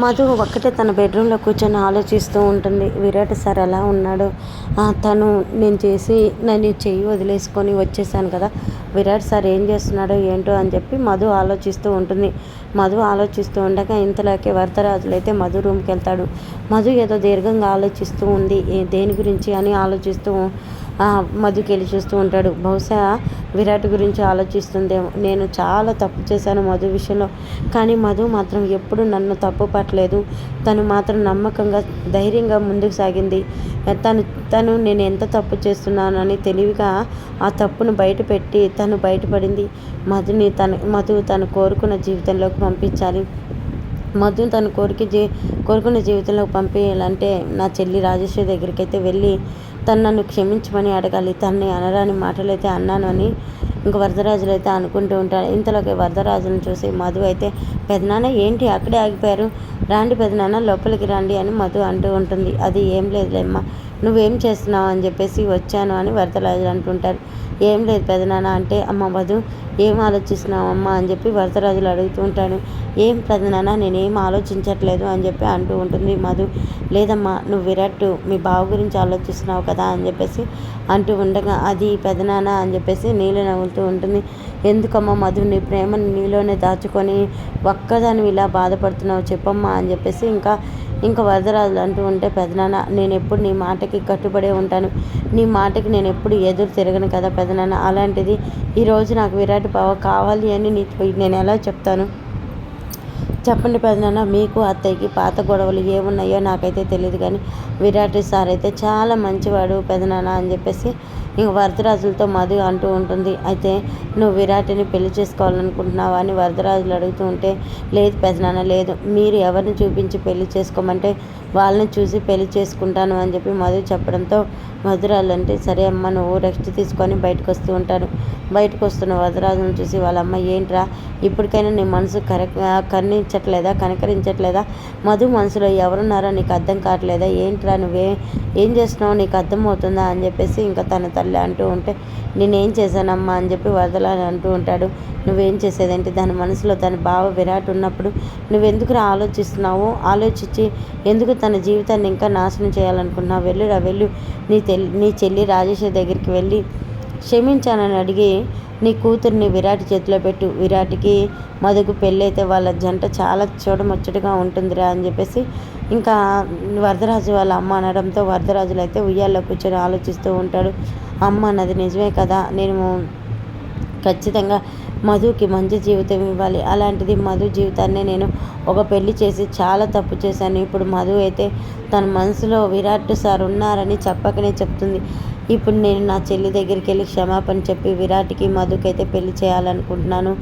మధు ఒక్కటే తన బెడ్రూమ్లో కూర్చొని ఆలోచిస్తూ ఉంటుంది. విరాట్ సార్ ఎలా ఉన్నాడు, తను నేను చెయ్యి వదిలేసుకొని వచ్చేసాను కదా, విరాట్ సార్ ఏం చేస్తున్నాడో ఏంటో అని చెప్పి మధు ఆలోచిస్తూ ఉంటుంది. మధు ఆలోచిస్తూ ఉండగా ఇంతలోకి వరదరాజులు అయితే మధు రూమ్కి వెళ్తాడు. మధు ఏదో దీర్ఘంగా ఆలోచిస్తూ ఉంది, దేని గురించి అని ఆలోచిస్తూ మధుకి వెళ్ళి చూస్తూ ఉంటాడు. బహుశా విరాట్ గురించి ఆలోచిస్తుందేమో. నేను చాలా తప్పు చేశాను మధు విషయంలో, కానీ మధు మాత్రం ఎప్పుడు నన్ను తప్పు పట్టలేదు. తను మాత్రం నమ్మకంగా ధైర్యంగా ముందుకు సాగింది. తను నేను ఎంత తప్పు చేస్తున్నానని తెలివిగా ఆ తప్పును బయటపెట్టి తను బయటపడింది. మధు తను కోరుకున్న జీవితంలోకి పంపించాలి. మధు తను కోరుకున్న జీవితంలోకి పంపించాలంటే నా చెల్లి రాజేశ్వరి దగ్గరికి అయితే వెళ్ళి తను నన్ను క్షమించమని అడగాలి. తనని అనరాని మాటలు అయితే అన్నాను అని ఇంక వరదరాజులు అయితే అనుకుంటూ ఉంటాడు. ఇంతలోకి వరదరాజులను చూసి మధు అయితే, పెదనాన్న ఏంటి అక్కడే ఆగిపోయారు, రాండి పెదనాన్న లోపలికి రండి అని మధు అంటూ ఉంటుంది. అది ఏం లేదులేమ్మా, నువ్వేం చేస్తున్నావు అని చెప్పేసి వచ్చాను అని వరదరాజులు అంటుంటారు. ఏం లేదు పెదనాన్న అంటే, అమ్మ మధు ఏం ఆలోచిస్తున్నావమ్మా అని చెప్పి వరదరాజులు అడుగుతూ ఉంటాడు. ఏం పెదనాన్న నేనేం ఆలోచించట్లేదు అని చెప్పి అంటూ ఉంటుంది మధు. లేదమ్మా, నువ్వు విరాట్ మీ బావ గురించి ఆలోచిస్తున్నావు కదా అని చెప్పేసి అంటూ ఉండగా, అది పెదనాన్న అని చెప్పేసి నీళ్ళు నవ్వులుతూ ఉంటుంది. ఎందుకమ్మా మధు నీ ప్రేమను నీలోనే దాచుకొని ఒక్కదాన్ని ఇలా బాధపడుతున్నావు చెప్పమ్మా అని చెప్పేసి ఇంకా వరదరాజులు అంటూ ఉంటే, పెదనాన్న నేను ఎప్పుడు నీ మాటకి కట్టుబడే ఉంటాను, నీ మాటకి నేను ఎప్పుడు ఎదురు తిరగను కదా పెదనాన్న, అలాంటిది ఈరోజు నాకు విరాట్ బావ కావాలి అని నేను ఎలా చెప్తాను చెప్పండి పెదనాన్న. మీకు అత్తయ్యకి పాత గొడవలు ఏమున్నాయో నాకైతే తెలియదు, కానీ విరాట్ సార్ అయితే చాలా మంచివాడు పెదనాన్న అని చెప్పేసి ఇంక వరదరాజులతో మధు అంటూ ఉంటుంది. అయితే నువ్వు విరాట్ని పెళ్లి చేసుకోవాలనుకుంటున్నావా అని వరదరాజులు అడుగుతూ ఉంటే, లేదు పెదనాన్న లేదు, మీరు ఎవరిని చూపించి పెళ్లి చేసుకోమంటే వాళ్ళని చూసి పెళ్లి చేసుకుంటాను అని చెప్పి మధు చెప్పడంతో వరదరాజులు అంటే, సరే అమ్మ నువ్వు రెస్ట్ తీసుకొని బయటకు వస్తూ ఉంటాడు. బయటకు వస్తున్న వరదరాజులను చూసి వాళ్ళ అమ్మ, ఏంట్రా ఇప్పటికైనా నీ మనసు కనికరించట్లేదా, మధు మనసులో ఎవరున్నారో నీకు అర్థం కావట్లేదా, ఏంట్రా ఏం చేస్తున్నావు నీకు అర్థమవుతుందా అని చెప్పేసి ఇంకా తన తల్లి అంటూ ఉంటే, నేనేం చేశానమ్మా అని చెప్పి వరదరాజు అంటూ ఉంటాడు. నువ్వేం చేసేదేంటి, దాని మనసులో తన బావ విరాట్ ఉన్నప్పుడు నువ్వెందుకు ఆలోచిస్తున్నావు, ఆలోచించి ఎందుకు తన జీవితాన్ని ఇంకా నాశనం చేయాలనుకుంటున్నావు, వెళ్ళు నీ చెల్లి రాజేశ్వరి దగ్గరికి వెళ్ళి క్షమించానని అడిగి నీ కూతుర్ని విరాట్ చేతిలో పెట్టు, విరాట్కి మధుకు పెళ్ళైతే వాళ్ళ జంట చాలా చూడముచ్చటగా ఉంటుందిరా అని చెప్పేసి ఇంకా వరదరాజు వాళ్ళ అమ్మ అనడంతో వరదరాజులు అయితే ఉయ్యాల్లో కూర్చొని ఆలోచిస్తూ ఉంటాడు. అమ్మ అన్నది నిజమే కదా, నేను ఖచ్చితంగా మధుకి మంచి జీవితం ఇవ్వాలి, అలాంటిది మధు జీవితాన్ని నేను ఒక పెళ్లి చేసి చాలా తప్పు చేశాను. ఇప్పుడు మధు అయితే తన మనసులో విరాట్ సార్ ఉన్నారని చెప్పకనే చెప్తుంది. ఇప్పుడు నేను నా చెల్లి దగ్గరికి వెళ్ళి క్షమాపణ చెప్పి విరాట్కి మధుకి అయితే పెళ్లి చేయాలనుకుంటున్నాను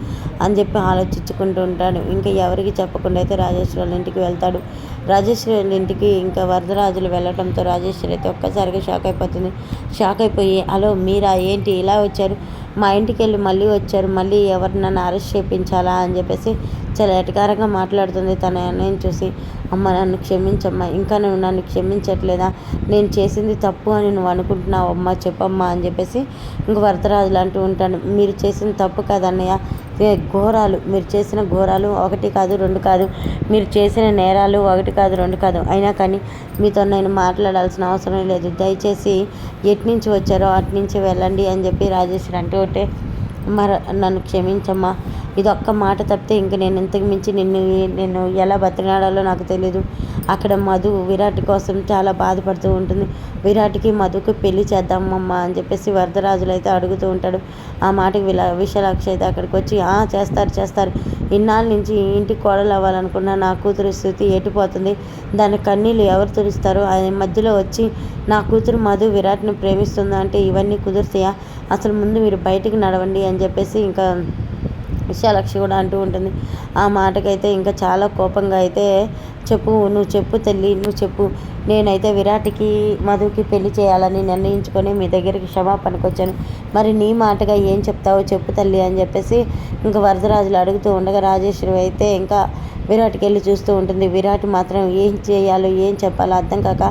అని చెప్పి ఆలోచించుకుంటూ ఉంటాడు. ఇంకా ఎవరికి చెప్పకుండా అయితే రాజేశ్వరి వాళ్ళ ఇంటికి వెళ్తాడు. రాజేశ్వరి వాళ్ళ ఇంటికి ఇంకా వరదరాజులు వెళ్ళడంతో రాజేశ్వరి అయితే ఒక్కసారిగా షాక్ అయిపోయి హలో మీరా ఏంటి ఇలా వచ్చారు, మా ఇంటికి వెళ్ళి మళ్ళీ వచ్చారు, మళ్ళీ ఎవరు నన్ను అరెస్ట్ చేయించాలా అని చెప్పేసి చాలా ఎటకారంగా మాట్లాడుతుంది. తన అన్నయ్యని చూసి, అమ్మ నన్ను క్షమించమ్మా, ఇంకా నువ్వు నన్ను క్షమించట్లేదా, నేను చేసింది తప్పు అని నువ్వు అనుకుంటున్నావు అమ్మ చెప్పమ్మా అని చెప్పేసి ఇంక వరదరాజులు అంటూ ఉంటాను. మీరు చేసిన తప్పు కాదన్నయ్య, ఘోరాలు మీరు చేసిన ఘోరాలు 1 కాదు 2 కాదు, మీరు చేసిన నేరాలు 1 కాదు 2 కాదు, అయినా కానీ మీతో నేను మాట్లాడాల్సిన అవసరం లేదు, దయచేసి ఎట్నుంచి వచ్చారో అట్నుంచి వెళ్ళండి అని చెప్పి రాజేశ్వరి అంటూ ఉంటే, నన్ను క్షమించమ్మా, ఇది ఒక్క మాట తప్పితే ఇంక నేను ఇంతకు మించి నేను ఎలా బతినాడాలో నాకు తెలీదు. అక్కడ మధు విరాట్ కోసం చాలా బాధపడుతూ ఉంటుంది. విరాట్కి మధుకి పెళ్లి చేద్దామమ్మా అని చెప్పేసి వరదరాజులు అయితే అడుగుతూ ఉంటాడు. ఆ మాటకి విశాలాక్షి అయితే అక్కడికి వచ్చి, చేస్తారు, ఇన్నాళ్ళ నుంచి ఇంటికి కోడలు అవ్వాలనుకున్న నా కూతురు స్థితి ఎటుపోతుంది, దాని కన్నీళ్ళు ఎవరు తుడుస్తారు, ఆయన మధ్యలో వచ్చి నా కూతురు మధు విరాట్ని ప్రేమిస్తుందా అంటే ఇవన్నీ కుదురుతాయా, అసలు ముందు మీరు బయటికి నడవండి అని చెప్పేసి ఇంకా విశాలాక్షి కూడా అంటూ ఉంటుంది. ఆ మాటకైతే ఇంకా చాలా కోపంగా అయితే, నువ్వు చెప్పు తల్లి, నువ్వు చెప్పు, నేనైతే విరాట్కి మధుకి పెళ్లి చేయాలని నిర్ణయించుకొని మీ దగ్గరికి క్షమాపణకు వచ్చాను, మరి నీ మాటగా ఏం చెప్తావో చెప్పు తల్లి అని చెప్పేసి ఇంకా వరదరాజులు అడుగుతూ ఉండగా రాజేశ్వరి అయితే ఇంకా విరాట్కి వెళ్ళి చూస్తూ ఉంటుంది. విరాట్ మాత్రం ఏం చేయాలో ఏం చెప్పాలో అర్థం కాక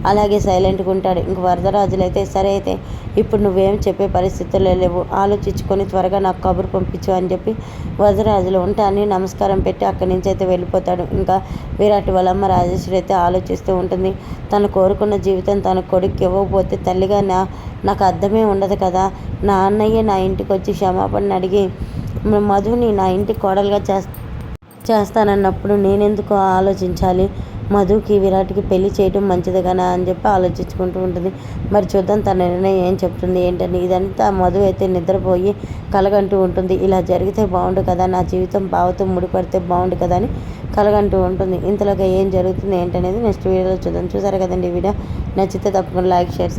అలాగే సైలెంట్గా ఉంటాడు. ఇంక వరదరాజులు అయితే సరే అయితే ఇప్పుడు నువ్వేం చెప్పే పరిస్థితుల్లో లేవు, ఆలోచించుకొని త్వరగా నాకు కబురు పంపించు అని చెప్పి వరదరాజులు ఉంటాన్ని నమస్కారం పెట్టి అక్కడి నుంచి అయితే వెళ్ళిపోతాడు. ఇంకా విరాట్ వాళ్ళమ్మ రాజేశ్వరి అయితే ఆలోచిస్తూ ఉంటుంది. తను కోరుకున్న జీవితం తన కొడుకు ఇవ్వకపోతే తల్లిగా నాకు అర్థమే ఉండదు కదా. నా అన్నయ్య నా ఇంటికి వచ్చి క్షమాపణ అడిగి మధుని నా ఇంటికి కోడలుగా చేస్తానన్నప్పుడు నేనెందుకు ఆలోచించాలి, మధుకి విరాట్కి పెళ్లి చేయడం మంచిది కదా అని చెప్పి ఆలోచించుకుంటూ ఉంటుంది. మరి చూద్దాం తన నిర్ణయం ఏం చెప్తుంది ఏంటని. ఇదంతా మధు అయితే నిద్రపోయి కలగంటూ ఉంటుంది. ఇలా జరిగితే బాగుండు కదా, నా జీవితం బావతో ముడిపడితే బాగుండు కదా అని కలగంటూ ఉంటుంది. ఇంతలోగా ఏం జరుగుతుంది ఏంటనేది నెక్స్ట్ వీడియోలో చూద్దాం. చూసారు కదండి, వీడియో నచ్చితే తప్పకుండా లైక్ షేర్